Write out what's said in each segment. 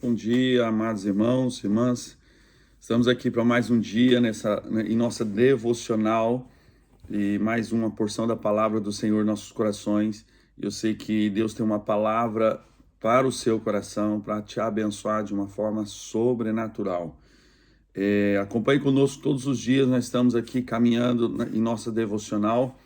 Bom dia, amados irmãos, irmãs. Estamos aqui para mais um dia em nossa devocional e mais uma porção da palavra do Senhor em nossos corações. Eu sei que Deus tem uma palavra para o seu coração, para te abençoar de uma forma sobrenatural. Acompanhe conosco todos os dias, nós estamos aqui caminhando em nossa devocional.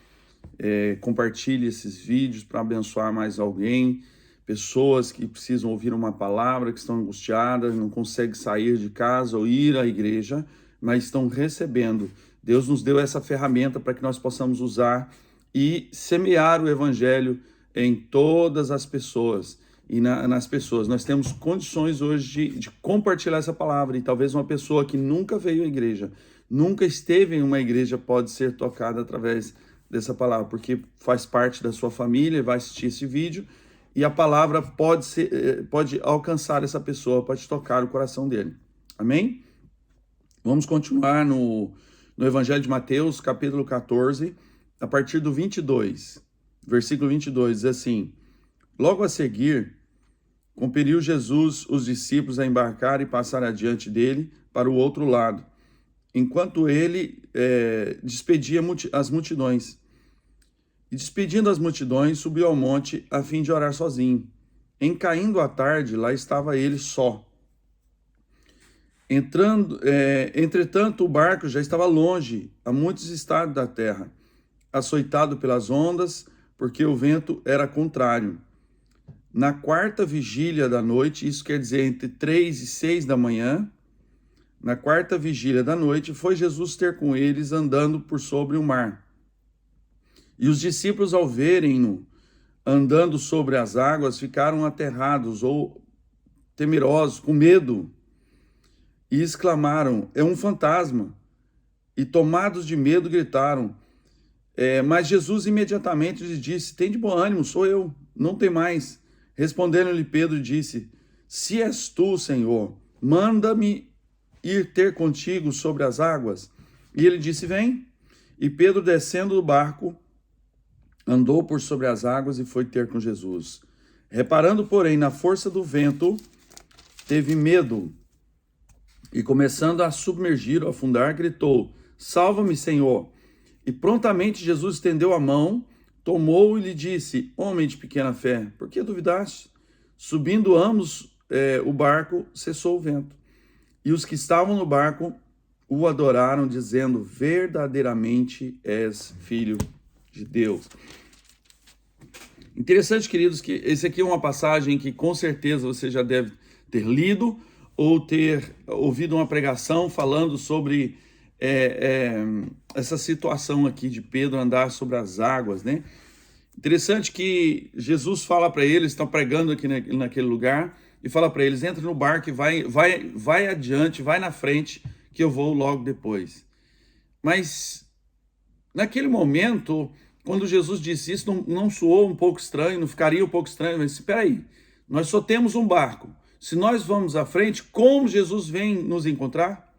Compartilhe esses vídeos para abençoar mais alguém. Pessoas que precisam ouvir uma palavra, que estão angustiadas, não conseguem sair de casa ou ir à igreja, mas estão recebendo. Deus nos deu essa ferramenta para que nós possamos usar e semear o evangelho em todas as pessoas e nas pessoas. Nós temos condições hoje de compartilhar essa palavra, e talvez uma pessoa que nunca veio à igreja, nunca esteve em uma igreja, pode ser tocada através dessa palavra, porque faz parte da sua família, vai assistir esse vídeo, e a palavra pode alcançar essa pessoa, pode tocar o coração dele. Amém? Vamos continuar no Evangelho de Mateus, capítulo 14, a partir do 22. Versículo 22, diz assim: Logo a seguir, compeliu Jesus os discípulos a embarcar e passar adiante dele para o outro lado, enquanto ele despedia as multidões. E despedindo as multidões, subiu ao monte a fim de orar sozinho. Em caindo a tarde, lá estava ele só. Entretanto, o barco já estava longe, a muitos estados da terra, açoitado pelas ondas, porque o vento era contrário. Na quarta vigília da noite, isso quer dizer entre 3 e 6 da manhã, na quarta vigília da noite, foi Jesus ter com eles andando por sobre o mar. E os discípulos, ao verem-no andando sobre as águas, ficaram aterrados ou temerosos, com medo, e exclamaram: é um fantasma! E tomados de medo, gritaram. Mas Jesus imediatamente lhes disse: tem de bom ânimo, sou eu, não tem mais. Respondendo-lhe Pedro, disse: se és tu, Senhor, manda-me ir ter contigo sobre as águas. E ele disse: vem. E Pedro, descendo do barco, andou por sobre as águas e foi ter com Jesus. Reparando, porém, na força do vento, teve medo e, começando a submergir, a afundar, gritou: salva-me, Senhor! E prontamente Jesus estendeu a mão, tomou-o e lhe disse: homem de pequena fé, por que duvidaste? Subindo ambos o barco, cessou o vento. E os que estavam no barco o adoraram, dizendo: verdadeiramente és filho de Deus. Interessante, queridos, que esse aqui é uma passagem que com certeza você já deve ter lido ou ter ouvido uma pregação falando sobre essa situação aqui de Pedro andar sobre as águas, né? Interessante que Jesus fala para eles, estão pregando aqui naquele lugar, e fala para eles: entra no barco e vai adiante, vai na frente, que eu vou logo depois. Mas naquele momento, quando Jesus disse isso, não soou um pouco estranho, não ficaria um pouco estranho? Mas espera aí, nós só temos um barco. Se nós vamos à frente, como Jesus vem nos encontrar?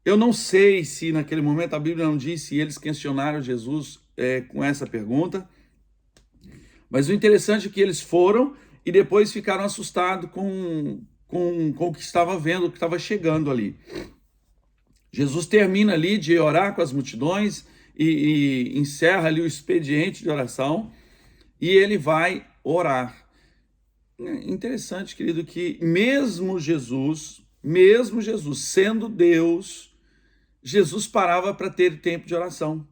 Eu não sei se naquele momento a Bíblia não diz se eles questionaram Jesus com essa pergunta, mas o interessante é que eles foram e depois ficaram assustados com o que estava vendo, o que estava chegando ali. Jesus termina ali de orar com as multidões e encerra ali o expediente de oração e ele vai orar. Interessante, querido, que mesmo Jesus sendo Deus, Jesus parava para ter tempo de oração,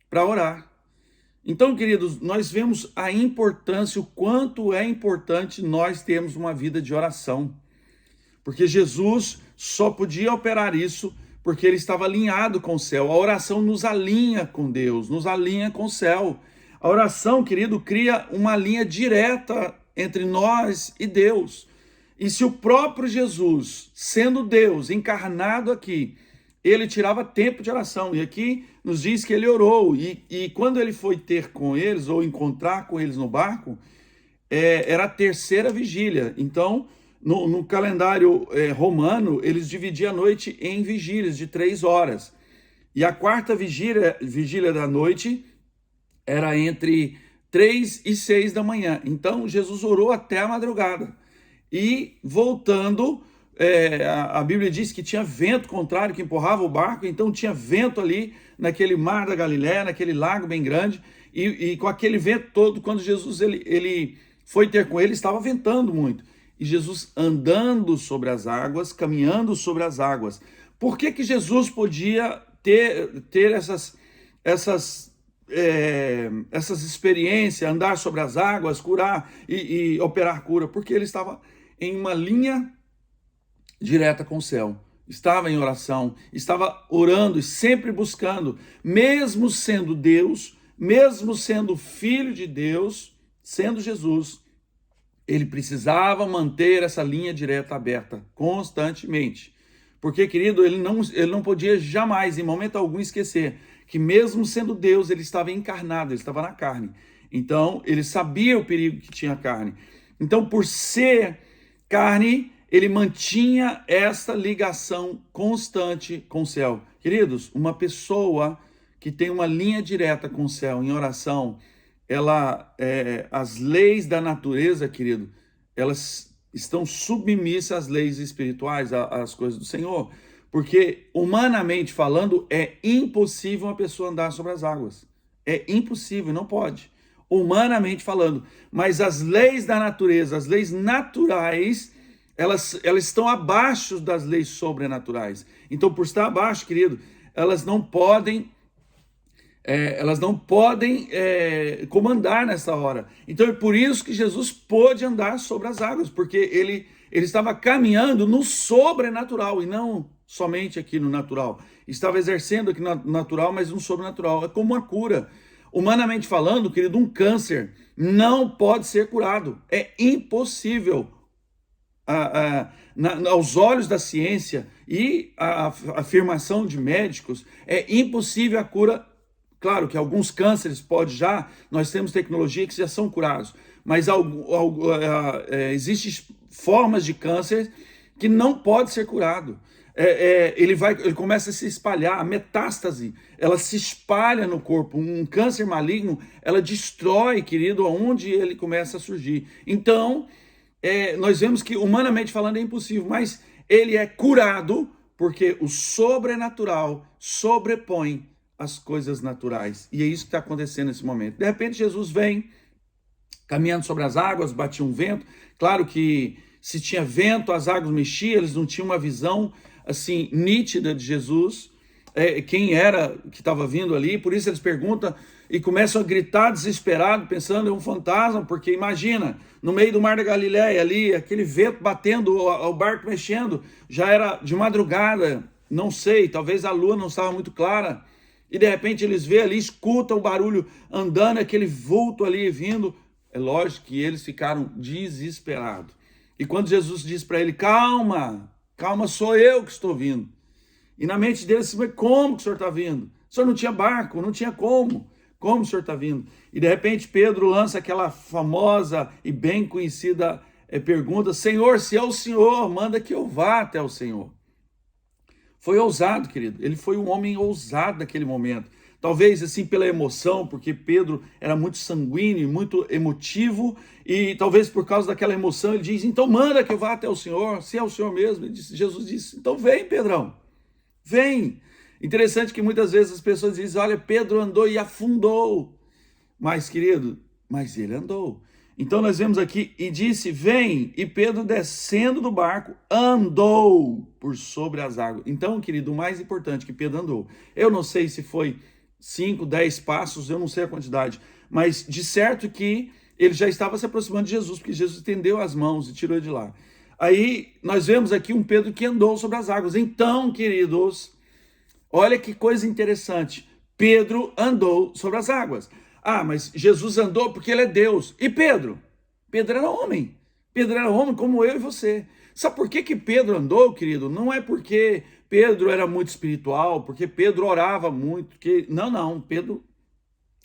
para orar. Então, queridos, nós vemos a importância, o quanto é importante nós termos uma vida de oração. Porque Jesus só podia operar isso porque ele estava alinhado com o céu. A oração nos alinha com Deus, nos alinha com o céu. A oração, querido, cria uma linha direta entre nós e Deus. E se o próprio Jesus, sendo Deus, encarnado aqui, ele tirava tempo de oração, e aqui nos diz que ele orou, e quando ele foi ter com eles, ou encontrar com eles no barco, era a terceira vigília. Então, no calendário romano, eles dividiam a noite em vigílias de 3 horas, e a quarta vigília da noite era entre 3 e 6 da manhã. Então, Jesus orou até a madrugada. e voltando, a Bíblia diz que tinha vento contrário que empurrava o barco, então tinha vento ali naquele mar da Galileia, naquele lago bem grande, e com aquele vento todo, quando Jesus ele foi ter com ele, estava ventando muito. E Jesus andando sobre as águas, caminhando sobre as águas. Por que Jesus podia ter essas experiências, andar sobre as águas, curar e operar cura? Porque ele estava em uma linha direta com o céu. Estava em oração, estava orando e sempre buscando, mesmo sendo Deus, mesmo sendo Filho de Deus, sendo Jesus, ele precisava manter essa linha direta aberta constantemente. Porque, querido, ele não podia jamais, em momento algum, esquecer que mesmo sendo Deus, ele estava encarnado, ele estava na carne. Então, ele sabia o perigo que tinha a carne. Então, por ser carne, ele mantinha esta ligação constante com o céu. Queridos, uma pessoa que tem uma linha direta com o céu em oração, as leis da natureza, querido, elas estão submissas às leis espirituais, às coisas do Senhor. Porque, humanamente falando, é impossível uma pessoa andar sobre as águas. É impossível, não pode. Humanamente falando. Mas as leis da natureza, as leis naturais, elas estão abaixo das leis sobrenaturais. Então, por estar abaixo, querido, elas não podem comandar nessa hora. Então é por isso que Jesus pôde andar sobre as águas, porque ele estava caminhando no sobrenatural e não somente aqui no natural. Estava exercendo aqui no natural, mas no sobrenatural. É como uma cura. Humanamente falando, querido, um câncer não pode ser curado. É impossível. Aos olhos da ciência e a afirmação de médicos, é impossível a cura. Claro que alguns cânceres nós temos tecnologia que já são curados, mas existem formas de câncer que não pode ser curado. Ele começa a se espalhar, a metástase, ela se espalha no corpo. Um câncer maligno, ela destrói, querido, aonde ele começa a surgir. Então, nós vemos que, humanamente falando, é impossível, mas ele é curado porque o sobrenatural sobrepõe as coisas naturais. E é isso que está acontecendo nesse momento. De repente, Jesus vem caminhando sobre as águas, batia um vento. Claro que se tinha vento, as águas mexiam, eles não tinham uma visão assim nítida de Jesus, quem era que estava vindo ali. Por isso eles perguntam e começam a gritar desesperado, pensando em um fantasma, porque imagina, no meio do mar da Galileia ali, aquele vento batendo, o barco mexendo, já era de madrugada, não sei, talvez a lua não estava muito clara, e de repente eles vêem ali, escutam o barulho andando, aquele vulto ali vindo. É lógico que eles ficaram desesperados. E quando Jesus diz para ele, calma, sou eu que estou vindo. E na mente deles, como que o senhor está vindo? O senhor não tinha barco, não tinha como o senhor está vindo? E de repente Pedro lança aquela famosa e bem conhecida pergunta, Senhor, se é o Senhor, manda que eu vá até o Senhor. Foi ousado, querido. Ele foi um homem ousado naquele momento. Talvez assim pela emoção, porque Pedro era muito sanguíneo, muito emotivo, e talvez por causa daquela emoção ele diz, então manda que eu vá até o Senhor, se é o Senhor mesmo. Jesus disse, então vem, Pedrão, vem. Interessante que muitas vezes as pessoas dizem, olha, Pedro andou e afundou. Mas, querido, ele andou. Então nós vemos aqui, e disse, vem, e Pedro descendo do barco, andou por sobre as águas. Então, querido, o mais importante que Pedro andou, eu não sei se foi 5, 10 passos, eu não sei a quantidade, mas de certo que ele já estava se aproximando de Jesus, porque Jesus estendeu as mãos e tirou ele de lá. Aí nós vemos aqui um Pedro que andou sobre as águas. Então, queridos, olha que coisa interessante, Pedro andou sobre as águas. Ah, mas Jesus andou porque ele é Deus. E Pedro? Pedro era homem. Pedro era homem como eu e você. Sabe por que Pedro andou, querido? Não é porque Pedro era muito espiritual, porque Pedro orava muito. Não. Pedro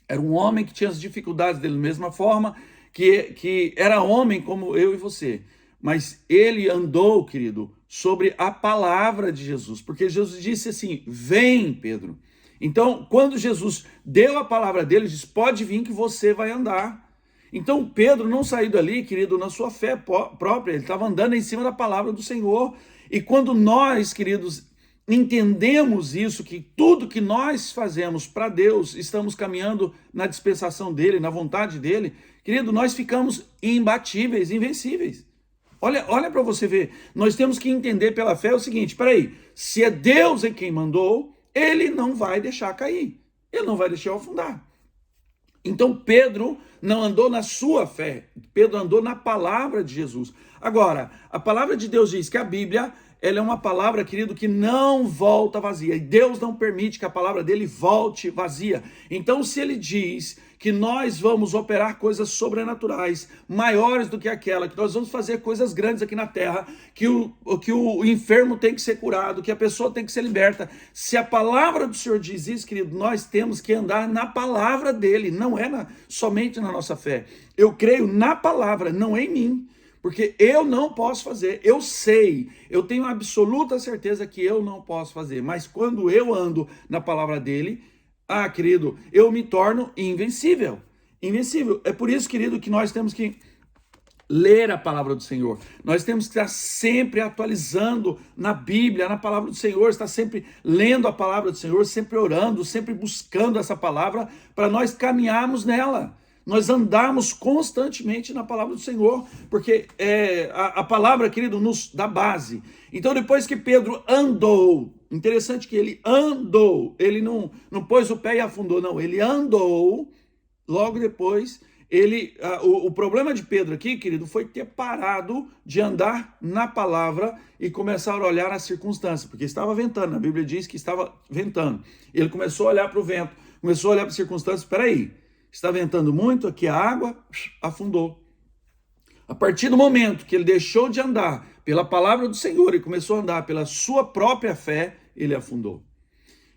era um homem que tinha as dificuldades dele da mesma forma, que era homem como eu e você. Mas ele andou, querido, sobre a palavra de Jesus. Porque Jesus disse assim, vem, Pedro. Então, quando Jesus deu a palavra dele, ele disse, pode vir que você vai andar. Então Pedro não saiu dali, querido, na sua fé própria, ele estava andando em cima da palavra do Senhor. E quando nós, queridos, entendemos isso, que tudo que nós fazemos para Deus, estamos caminhando na dispensação dele, na vontade dele, querido, nós ficamos imbatíveis, invencíveis. Olha para você ver, nós temos que entender pela fé o seguinte, peraí, se é Deus quem mandou, ele não vai deixar cair, ele não vai deixar eu afundar. Então Pedro não andou na sua fé, Pedro andou na palavra de Jesus. Agora, a palavra de Deus diz que a Bíblia, ela é uma palavra, querido, que não volta vazia. E Deus não permite que a palavra dele volte vazia. Então, se ele diz que nós vamos operar coisas sobrenaturais, maiores do que aquela, que nós vamos fazer coisas grandes aqui na terra, que o enfermo tem que ser curado, que a pessoa tem que ser liberta. Se a palavra do Senhor diz isso, querido, nós temos que andar na palavra dele, não é somente na nossa fé. Eu creio na palavra, não em mim. Porque eu não posso fazer, eu sei, eu tenho absoluta certeza que eu não posso fazer, mas quando eu ando na palavra dele, querido, eu me torno invencível, invencível. É por isso, querido, que nós temos que ler a palavra do Senhor, nós temos que estar sempre atualizando na Bíblia, na palavra do Senhor, estar sempre lendo a palavra do Senhor, sempre orando, sempre buscando essa palavra, para nós caminharmos nela. Nós andamos constantemente na palavra do Senhor, porque a palavra, querido, nos dá base. Então, depois que Pedro andou, interessante que ele andou, ele não pôs o pé e afundou, não, ele andou, logo depois, o problema de Pedro aqui, querido, foi ter parado de andar na palavra e começar a olhar as circunstâncias, porque estava ventando, a Bíblia diz que estava ventando. Ele começou a olhar para o vento, começou a olhar para as circunstâncias, espera aí, está ventando muito, aqui a água afundou. A partir do momento que ele deixou de andar pela palavra do Senhor e começou a andar pela sua própria fé, ele afundou.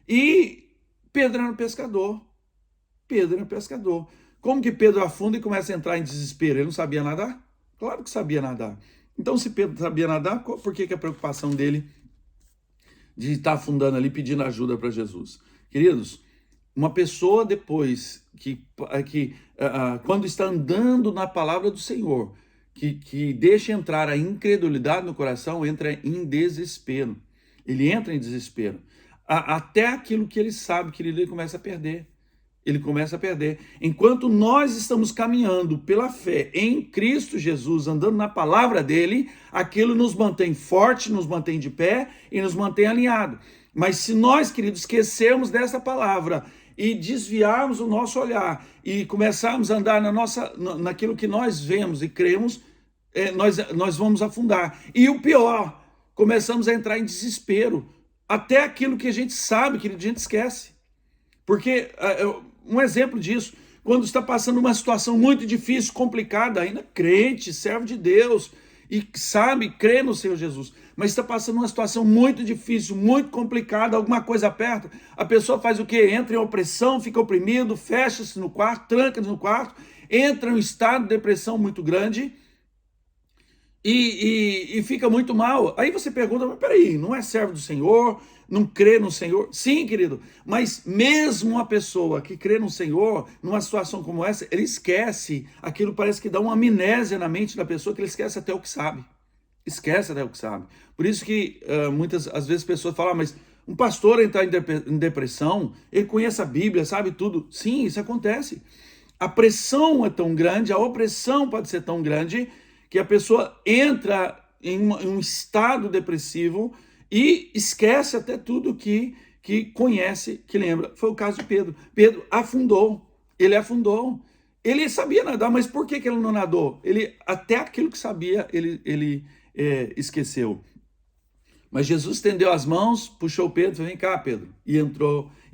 E Pedro era um pescador. Pedro era um pescador. Como que Pedro afunda e começa a entrar em desespero? Ele não sabia nadar? Claro que sabia nadar. Então, se Pedro sabia nadar, por que a preocupação dele de estar afundando ali pedindo ajuda para Jesus? Queridos, uma pessoa depois quando está andando na palavra do Senhor, que deixa entrar a incredulidade no coração, entra em desespero. Ele entra em desespero. Até aquilo que ele sabe, que ele começa a perder. Ele começa a perder. Enquanto nós estamos caminhando pela fé em Cristo Jesus, andando na palavra dele, aquilo nos mantém forte, nos mantém de pé e nos mantém alinhado. Mas se nós, queridos, esquecermos dessa palavra e desviarmos o nosso olhar e começarmos a andar naquilo que nós vemos e cremos, nós vamos afundar. E o pior, começamos a entrar em desespero. Até aquilo que a gente sabe, que a gente esquece. Porque, um exemplo disso, quando está passando uma situação muito difícil, complicada, ainda crente, servo de Deus, e sabe, crê no Senhor Jesus, mas está passando uma situação muito difícil, muito complicada, alguma coisa aperta, a pessoa faz o quê? Entra em opressão, fica oprimido, fecha-se no quarto, tranca-se no quarto, entra em um estado de depressão muito grande e fica muito mal. Aí você pergunta, mas peraí, não é servo do Senhor, não crê no Senhor? Sim, querido, mas mesmo uma pessoa que crê no Senhor, numa situação como essa, ele esquece, aquilo parece que dá uma amnésia na mente da pessoa, que ele esquece até o que sabe. Esquece até o que sabe. Por isso que às vezes pessoas falam, mas um pastor entrar em depressão, ele conhece a Bíblia, sabe tudo. Sim, isso acontece. A pressão é tão grande, a opressão pode ser tão grande, que a pessoa entra em um estado depressivo e esquece até tudo que conhece, que lembra. Foi o caso de Pedro. Pedro afundou, ele afundou. Ele sabia nadar, mas por que ele não nadou? Até aquilo que sabia, ele esqueceu. Mas Jesus estendeu as mãos, puxou Pedro, falou, vem cá, Pedro. E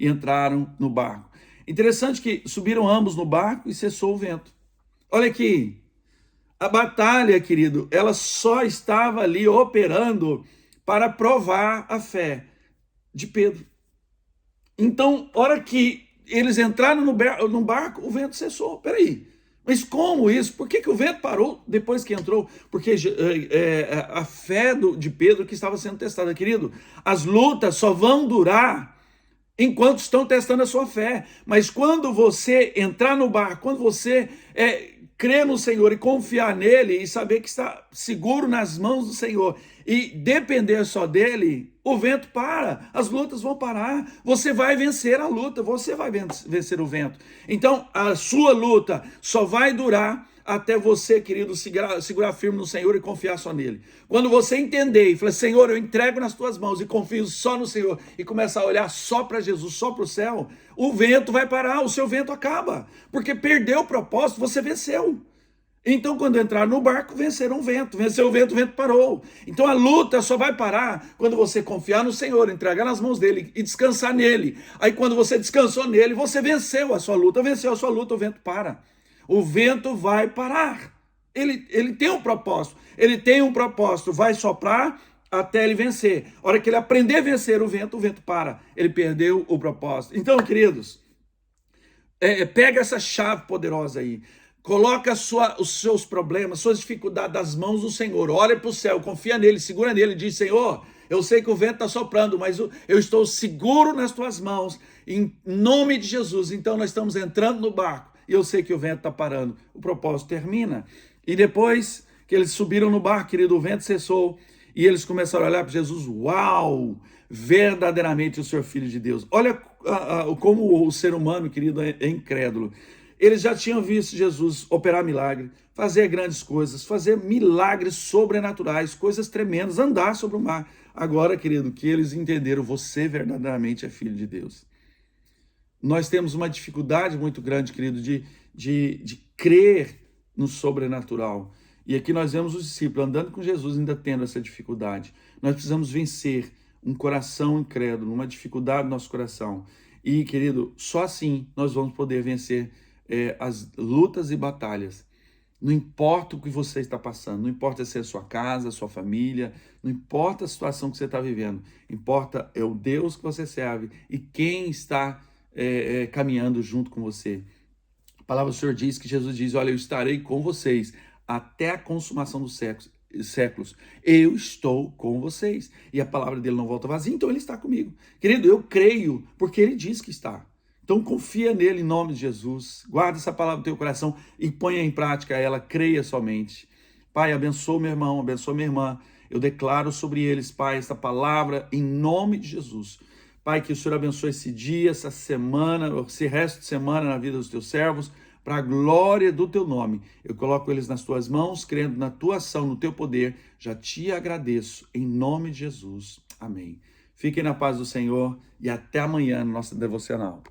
entraram no barco. Interessante que subiram ambos no barco e cessou o vento. Olha aqui, a batalha, querido, ela só estava ali operando para provar a fé de Pedro. Então, hora que eles entraram no barco, o vento cessou. Peraí, mas como isso? Por que o vento parou depois que entrou? Porque a fé de Pedro que estava sendo testada. Querido, as lutas só vão durar enquanto estão testando a sua fé. Mas quando você entrar no barco, quando você crer no Senhor e confiar nele e saber que está seguro nas mãos do Senhor e depender só dele, o vento para, as lutas vão parar, você vai vencer a luta, você vai vencer o vento. Então, a sua luta só vai durar até você, querido, segurar firme no Senhor e confiar só nele. Quando você entender e falar, Senhor, eu entrego nas tuas mãos e confio só no Senhor e começar a olhar só para Jesus, só para o céu, o vento vai parar, o seu vento acaba, porque perdeu o propósito, você venceu. Então, quando entrar no barco, venceram o vento. Venceu o vento parou. Então, a luta só vai parar quando você confiar no Senhor, entregar nas mãos dele e descansar nele. Aí, quando você descansou nele, você venceu a sua luta, o vento para. O vento vai parar. Ele tem um propósito, vai soprar até ele vencer. A hora que ele aprender a vencer o vento para. Ele perdeu o propósito. Então, queridos, pega essa chave poderosa aí. Coloca os seus problemas, suas dificuldades nas mãos do Senhor. Olha para o céu, confia nele, segura nele. Diz, Senhor, eu sei que o vento está soprando, mas eu estou seguro nas tuas mãos. Em nome de Jesus. Então, nós estamos entrando no barco. E eu sei que o vento está parando. O propósito termina. E depois que eles subiram no barco, querido, o vento cessou. E eles começaram a olhar para Jesus. Uau! Verdadeiramente o Senhor Filho de Deus. Olha como o ser humano, querido, é incrédulo. Eles já tinham visto Jesus operar milagre, fazer grandes coisas, fazer milagres sobrenaturais, coisas tremendas, andar sobre o mar. Agora, querido, que eles entenderam, você verdadeiramente é Filho de Deus. Nós temos uma dificuldade muito grande, querido, de crer no sobrenatural. E aqui nós vemos os discípulos andando com Jesus, ainda tendo essa dificuldade. Nós precisamos vencer um coração incrédulo, uma dificuldade no nosso coração. E, querido, só assim nós vamos poder vencer as lutas e batalhas. Não importa o que você está passando, não importa se é a sua casa, a sua família, não importa a situação que você está vivendo. Importa é o Deus que você serve e quem está caminhando junto com você. A palavra do Senhor diz que Jesus diz, olha, eu estarei com vocês até a consumação dos séculos. Eu estou com vocês. E a palavra dele não volta vazia, então ele está comigo. Querido, eu creio porque ele diz que está. Então confia nele em nome de Jesus. Guarda essa palavra no teu coração e ponha em prática ela, creia somente. Pai, abençoa meu irmão, abençoa minha irmã. Eu declaro sobre eles, Pai, essa palavra em nome de Jesus. Pai, que o Senhor abençoe esse dia, essa semana, esse resto de semana na vida dos teus servos, para a glória do teu nome. Eu coloco eles nas tuas mãos, crendo na tua ação, no teu poder. Já te agradeço, em nome de Jesus. Amém. Fiquem na paz do Senhor e até amanhã no nosso devocional.